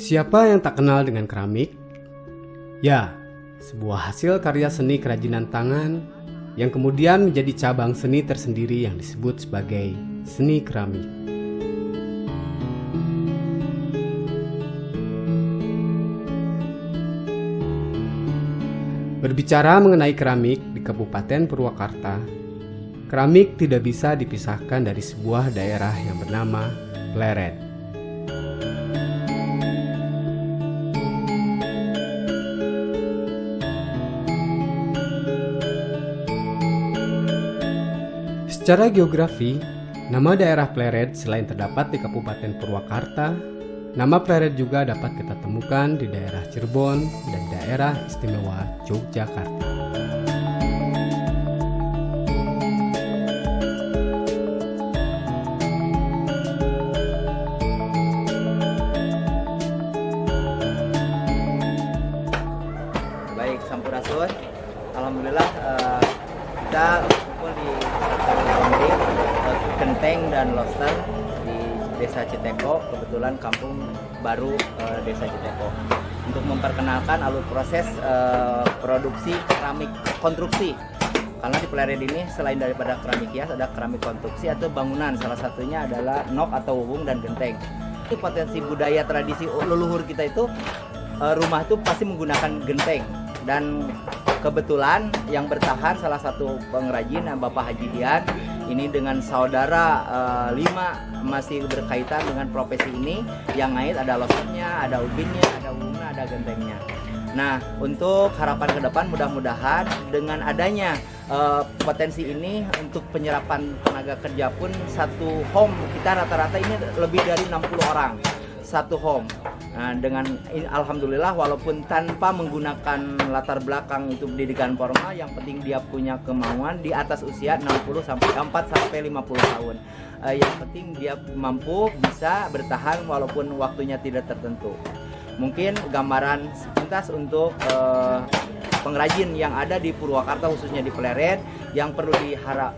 Siapa yang tak kenal dengan keramik? Ya, sebuah hasil karya seni kerajinan tangan yang kemudian menjadi cabang seni tersendiri yang disebut sebagai seni keramik. Berbicara mengenai keramik di Kabupaten Purwakarta, keramik tidak bisa dipisahkan dari sebuah daerah yang bernama Pleret. Secara geografi, nama daerah Pleret selain terdapat di Kabupaten Purwakarta, nama Pleret juga dapat kita temukan di daerah Cirebon dan daerah istimewa Yogyakarta. Baik, Sampurasun. Alhamdulillah kita kumpul di pabrik genteng dan lobster di Desa Citeko, kebetulan kampung baru Desa Citeko, untuk memperkenalkan alur proses produksi keramik konstruksi. Karena di Pleret ini selain daripada keramik hias, ada keramik konstruksi atau bangunan. Salah satunya adalah nok atau wubung dan genteng. Itu potensi budaya tradisi leluhur kita itu, rumah itu pasti menggunakan genteng. Dan kebetulan yang bertahan salah satu pengrajin Bapak Haji Dian ini dengan saudara 5 masih berkaitan dengan profesi ini. Yang ngait ada lobsternya, ada ubinnya, ada wubungnya, ada gentengnya. Nah, untuk harapan ke depan mudah-mudahan dengan adanya potensi ini untuk penyerapan tenaga kerja pun satu home kita rata-rata ini lebih dari 60 orang satu home. Nah, dengan alhamdulillah walaupun tanpa menggunakan latar belakang itu pendidikan formal, yang penting dia punya kemauan di atas usia 60 sampai 50 tahun. Yang penting dia mampu bisa bertahan walaupun waktunya tidak tertentu. Mungkin gambaran sepintas untuk pengrajin yang ada di Purwakarta, khususnya di Pleret, yang perlu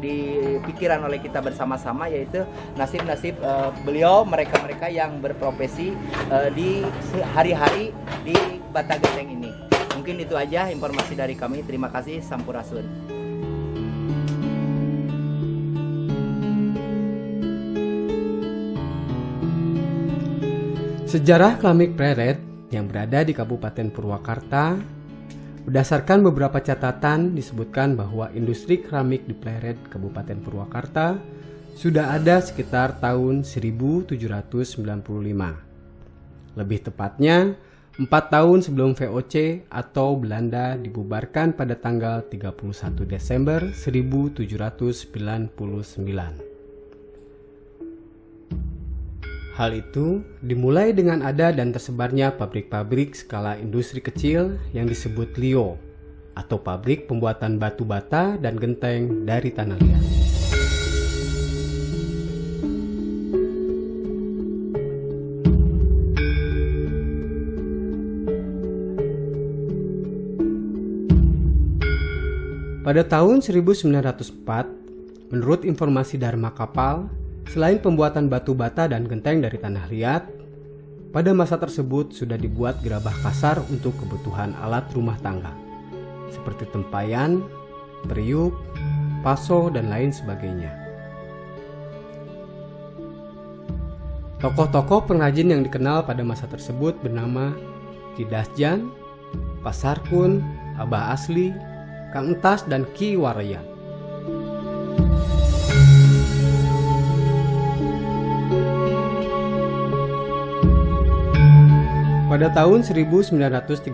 dipikiran oleh kita bersama-sama, yaitu nasib-nasib beliau, mereka-mereka yang berprofesi di hari-hari di Bata Genteng ini. Mungkin itu aja informasi dari kami. Terima kasih. Sampurasun. Sejarah keramik Pleret yang berada di Kabupaten Purwakarta, berdasarkan beberapa catatan disebutkan bahwa industri keramik di Pleret, Kabupaten Purwakarta sudah ada sekitar tahun 1795. Lebih tepatnya 4 tahun sebelum VOC atau Belanda dibubarkan pada tanggal 31 Desember 1799. Hal itu dimulai dengan ada dan tersebarnya pabrik-pabrik skala industri kecil yang disebut LIO, atau pabrik pembuatan batu bata dan genteng dari tanah liat. Pada tahun 1904, menurut informasi Dharma Kapal, selain pembuatan batu bata dan genteng dari tanah liat, pada masa tersebut sudah dibuat gerabah kasar untuk kebutuhan alat rumah tangga, seperti tempayan, periuk, paso, dan lain sebagainya. Tokoh-tokoh pengrajin yang dikenal pada masa tersebut bernama Ki Dasjan, Pasarkun, Abah Asli, Kang Entas, dan Ki Waraya. Pada tahun 1935,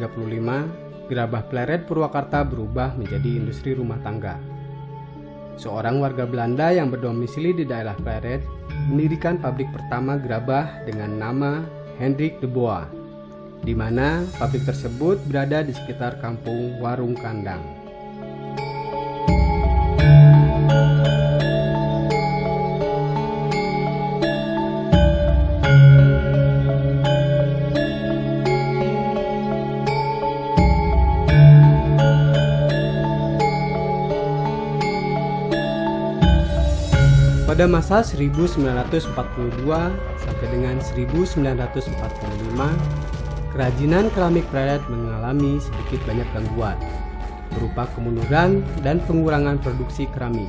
gerabah Pleret Purwakarta berubah menjadi industri rumah tangga. Seorang warga Belanda yang berdomisili di daerah Pleret mendirikan pabrik pertama gerabah dengan nama Hendrik de Boa, di mana pabrik tersebut berada di sekitar kampung Warung Kandang. Pada masa 1942 sampai dengan 1945, kerajinan keramik Pleret mengalami sedikit banyak gangguan berupa kemunduran dan pengurangan produksi keramik.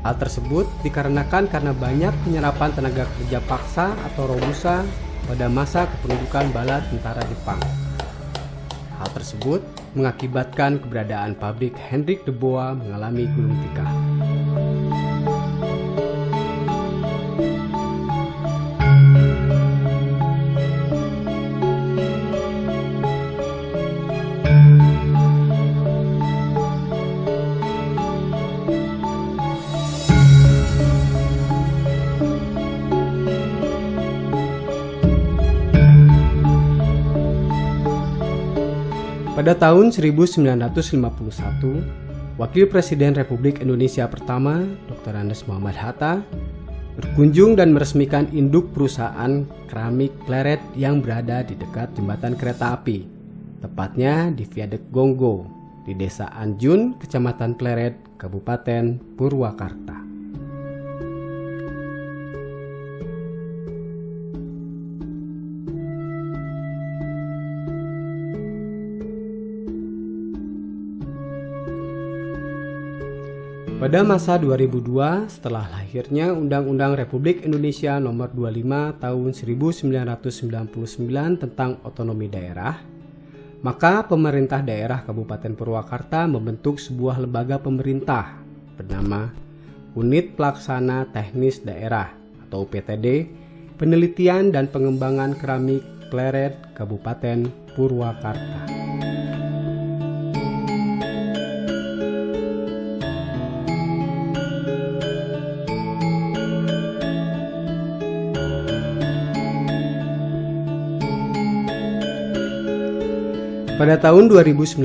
Hal tersebut dikarenakan karena banyak penyerapan tenaga kerja paksa atau robusta pada masa kependudukan bala tentara Jepang. Hal tersebut mengakibatkan keberadaan pabrik Hendrik de Boa mengalami gulung tikar. Pada tahun 1951, Wakil Presiden Republik Indonesia pertama, Dr. Andes Muhammad Hatta, berkunjung dan meresmikan induk perusahaan keramik Pleret yang berada di dekat jembatan kereta api, tepatnya di Viaduk Gonggo, di Desa Anjun, Kecamatan Pleret, Kabupaten Purwakarta. Pada masa 2002, setelah lahirnya Undang-Undang Republik Indonesia Nomor 25 Tahun 1999 tentang Otonomi Daerah, maka pemerintah daerah Kabupaten Purwakarta membentuk sebuah lembaga pemerintah bernama Unit Pelaksana Teknis Daerah atau UPTD Penelitian dan Pengembangan Keramik Pleret Kabupaten Purwakarta. Pada tahun 2019,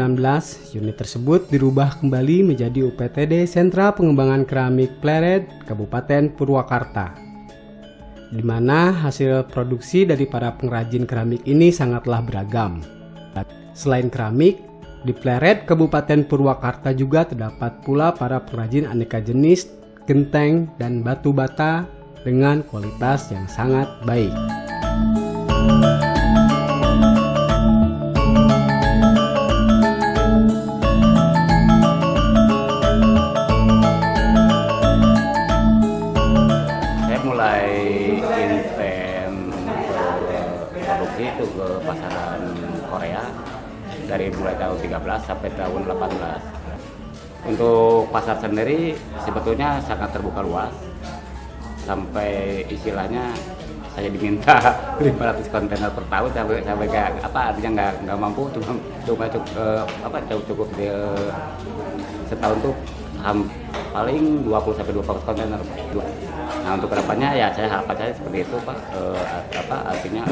unit tersebut dirubah kembali menjadi UPTD Sentra Pengembangan Keramik Pleret Kabupaten Purwakarta, di mana hasil produksi dari para pengrajin keramik ini sangatlah beragam. Selain keramik, di Pleret Kabupaten Purwakarta juga terdapat pula para pengrajin aneka jenis genteng dan batu bata dengan kualitas yang sangat baik. Produksi itu ke pasaran Korea dari mulai tahun 13 sampai tahun 18. Untuk pasar sendiri sebetulnya sangat terbuka luas, sampai istilahnya saya diminta 500 kontainer per tahun sampai kayak apa, artinya nggak mampu, cuma cukup setahun tuh paling 20 sampai 24 kontainer. Nah, untuk kedepannya ya harapan saya seperti itu, Pak. Artinya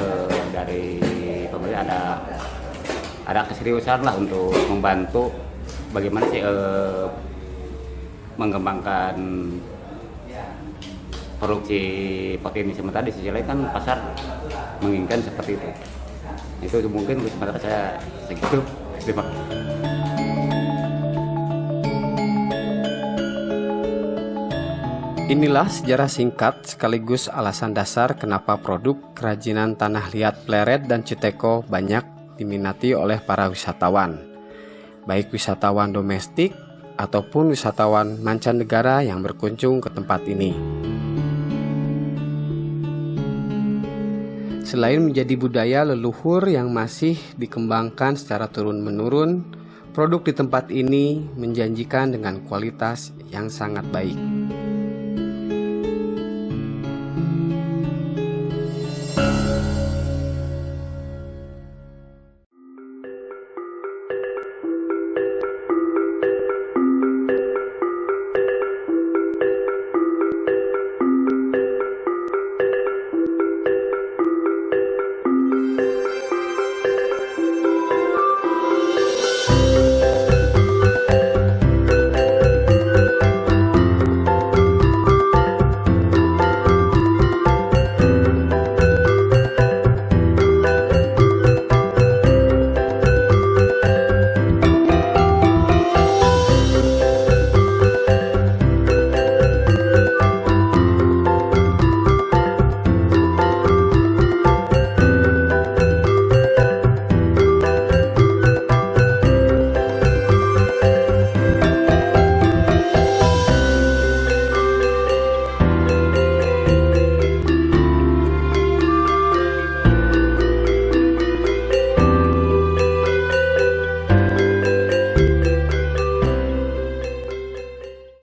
dari pemerintah ada keseriusan lah untuk membantu bagaimana sih mengembangkan produksi pot ini. Sementara di sisi lain kan pasar menginginkan seperti itu. Itu mungkin sementara saya segitu. Terima kasih. Inilah sejarah singkat sekaligus alasan dasar kenapa produk kerajinan tanah liat Pleret dan Citeko banyak diminati oleh para wisatawan, baik wisatawan domestik ataupun wisatawan mancanegara yang berkunjung ke tempat ini. Selain menjadi budaya leluhur yang masih dikembangkan secara turun-menurun, produk di tempat ini menjanjikan dengan kualitas yang sangat baik.